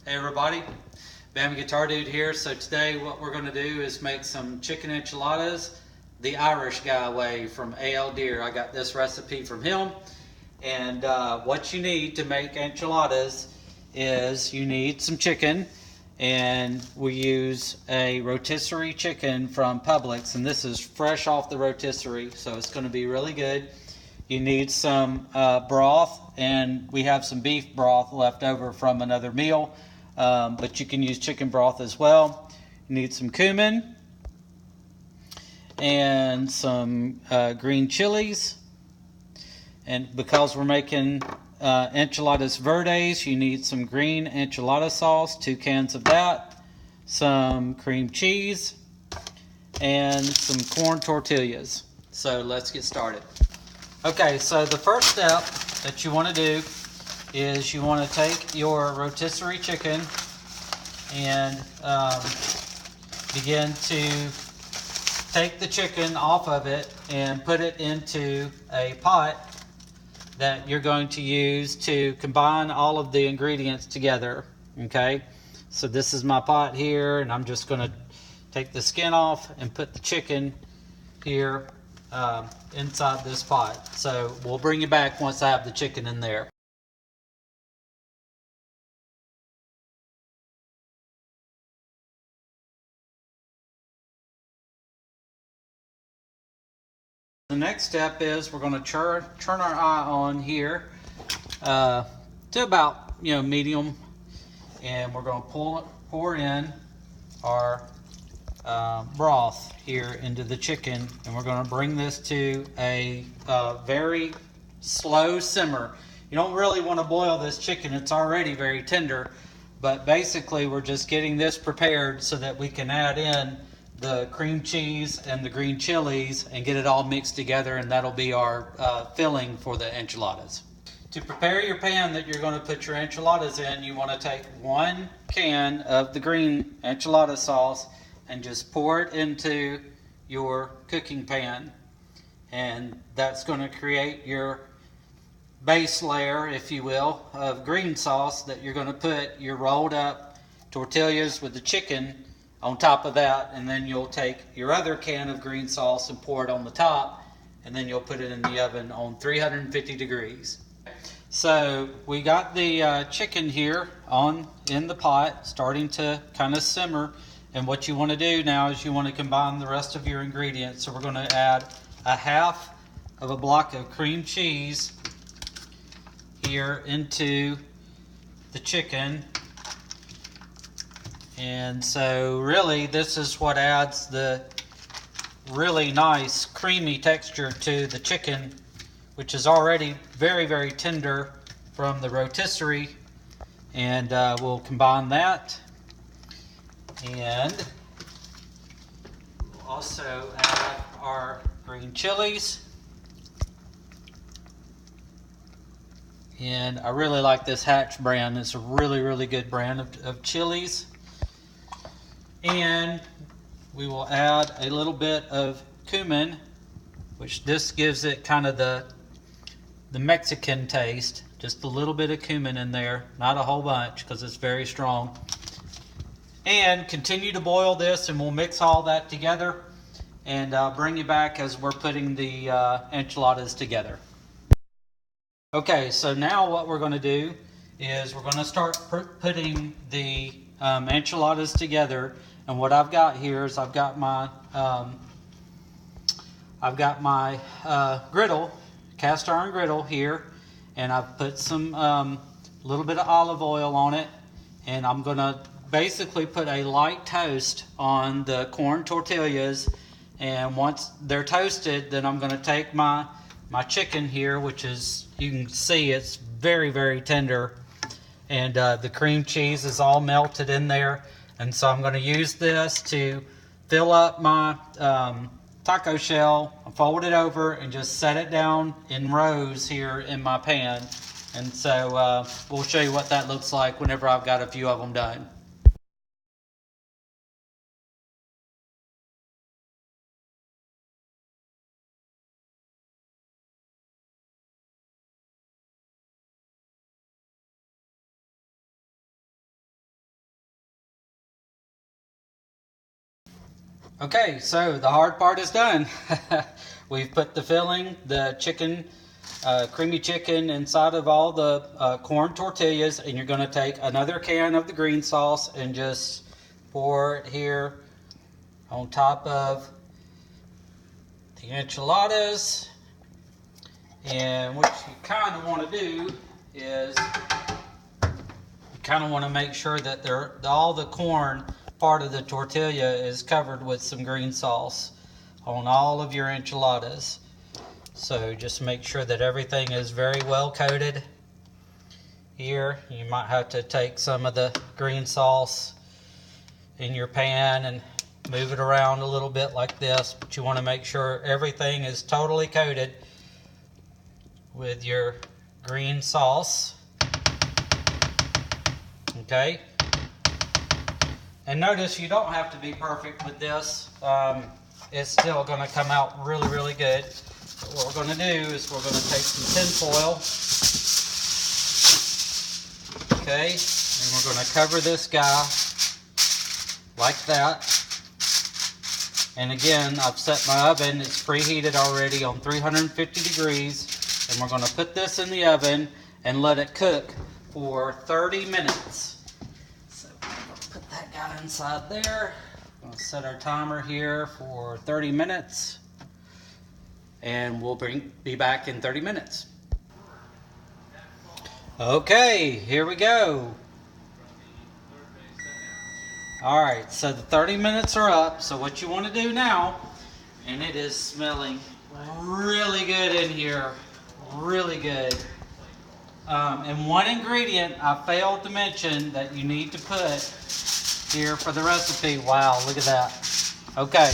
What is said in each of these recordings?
Hey everybody, Bam Guitar Dude here. So today what we're going to do is make some chicken enchiladas the Irish Guy way from ALDeer. I got this recipe from him. And what you need to make enchiladas is you need some chicken, and we use a rotisserie chicken from Publix, and this is fresh off the rotisserie, so it's going to be really good. You need some broth, and we have some beef broth left over from another meal, but you can use chicken broth as well. You need some cumin and some green chilies. And because we're making enchiladas verdes, you need some green enchilada sauce, 2 cans of that, some cream cheese, and some corn tortillas. So let's get started. Okay, so the first step that you want to do is you want to take your rotisserie chicken and begin to take the chicken off of it and put it into a pot that you're going to use to combine all of the ingredients together. Okay, so this is my pot here, and I'm just going to take the skin off and put the chicken here inside this pot. So we'll bring you back once I have the chicken in there. The next step is we're going to turn our eye on here to about medium, and we're going to pour in our broth here into the chicken, and we're going to bring this to a very slow simmer. You don't really want to boil this chicken, it's already very tender, but basically we're just getting this prepared so that we can add in the cream cheese and the green chilies and get it all mixed together, and that'll be our filling for the enchiladas. To prepare your pan that you're going to put your enchiladas in, you want to take 1 can of the green enchilada sauce and just pour it into your cooking pan, and that's going to create your base layer, if you will, of green sauce that you're going to put your rolled up tortillas with the chicken on top of that, and then you'll take your other can of green sauce and pour it on the top, and then you'll put it in the oven on 350 degrees. So we got the chicken here in the pot starting to kind of simmer, and what you want to do now is you want to combine the rest of your ingredients. So we're going to add a half of a block of cream cheese here into the chicken. And so really this is what adds the really nice creamy texture to the chicken, which is already very, very tender from the rotisserie. And we'll combine that. And we'll also add our green chilies. And I really like this Hatch brand. It's a really, really good brand of chilies. And we will add a little bit of cumin, which this gives it kind of the Mexican taste. Just a little bit of cumin in there, not a whole bunch because it's very strong. And continue to boil this, and we'll mix all that together and bring you back as we're putting the enchiladas together. Okay, so now what we're going to do is we're going to start putting the enchiladas together. And what I've got here is I've got my griddle, cast iron griddle here, and I've put some little bit of olive oil on it, and I'm going to basically put a light toast on the corn tortillas. And once they're toasted, then I'm going to take my chicken here, which is, you can see it's very, very tender, and the cream cheese is all melted in there. And so I'm going to use this to fill up my taco shell, fold it over, and just set it down in rows here in my pan. And so we'll show you what that looks like whenever I've got a few of them done. Okay, so the hard part is done. We've put the filling, the chicken, creamy chicken inside of all the corn tortillas, and you're going to take another can of the green sauce and just pour it here on top of the enchiladas. And what you kind of want to do is you kind of want to make sure that all the corn part of the tortilla is covered with some green sauce on all of your enchiladas. So just make sure that everything is very well coated. Here you might have to take some of the green sauce in your pan and move it around a little bit like this, but you want to make sure everything is totally coated with your green sauce. Okay, and notice you don't have to be perfect with this. It's still going to come out really good. But what we're going to do is we're going to take some tin foil, okay, and we're going to cover this guy like that. And again, I've set my oven, it's preheated already on 350 degrees, and we're going to put this in the oven and let it cook for 30 minutes. So we're going to put that guy inside there. We're going to set our timer here for 30 minutes, and we'll be back in 30 minutes. Okay, here we go. Alright, so the 30 minutes are up. So what you want to do now, and it is smelling really good in here, really good. And one ingredient I failed to mention that you need to put here for the recipe, wow, look at that. Okay,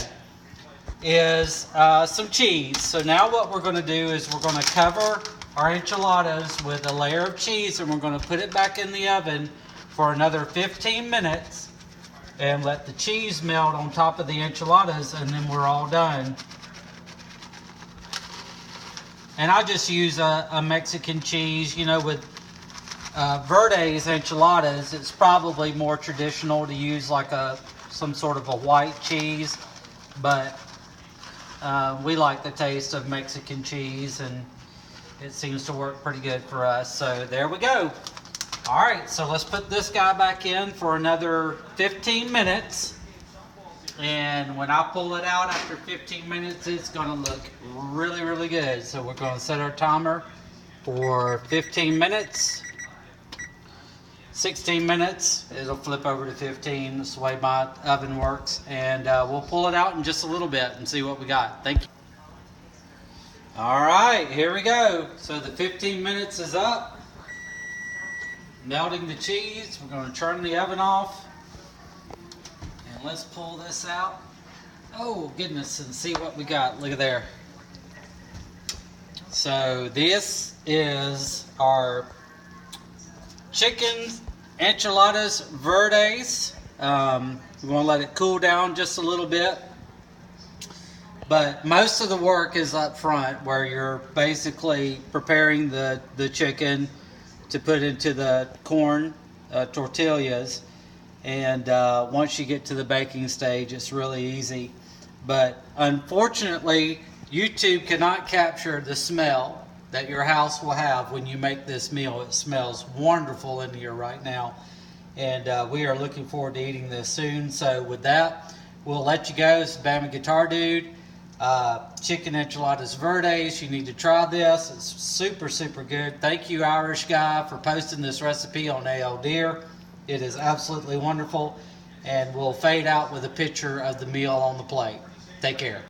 is some cheese. So now what we're going to do is we're going to cover our enchiladas with a layer of cheese, and we're going to put it back in the oven for another 15 minutes and let the cheese melt on top of the enchiladas, and then we're all done. And I just use a Mexican cheese. You know, with Verde's enchiladas, it's probably more traditional to use like some sort of a white cheese, but we like the taste of Mexican cheese, and it seems to work pretty good for us. So there we go. All right, so let's put this guy back in for another 15 minutes. And when I pull it out after 15 minutes, it's going to look really good. So we're going to set our timer for 15 minutes. 16 minutes, it'll flip over to 15. That's the way my oven works. And we'll pull it out in just a little bit and see what we got. Thank you. All right, here we go. So the 15 minutes is up. Melting the cheese. We're going to turn the oven off. And let's pull this out. Oh, goodness, and see what we got. Look at there. So this is our chicken enchiladas verdes. We want to let it cool down just a little bit. But most of the work is up front, where you're basically preparing the chicken to put into the corn tortillas. And once you get to the baking stage, it's really easy. But unfortunately, YouTube cannot capture the smell that your house will have when you make this meal. It smells wonderful in here right now. And we are looking forward to eating this soon. So with that, we'll let you go. It's Bama Guitar Dude. Chicken enchiladas verdes. You need to try this. It's super good. Thank you, IrishGuy, for posting this recipe on ALDeer. It is absolutely wonderful, and we'll fade out with a picture of the meal on the plate. Take care.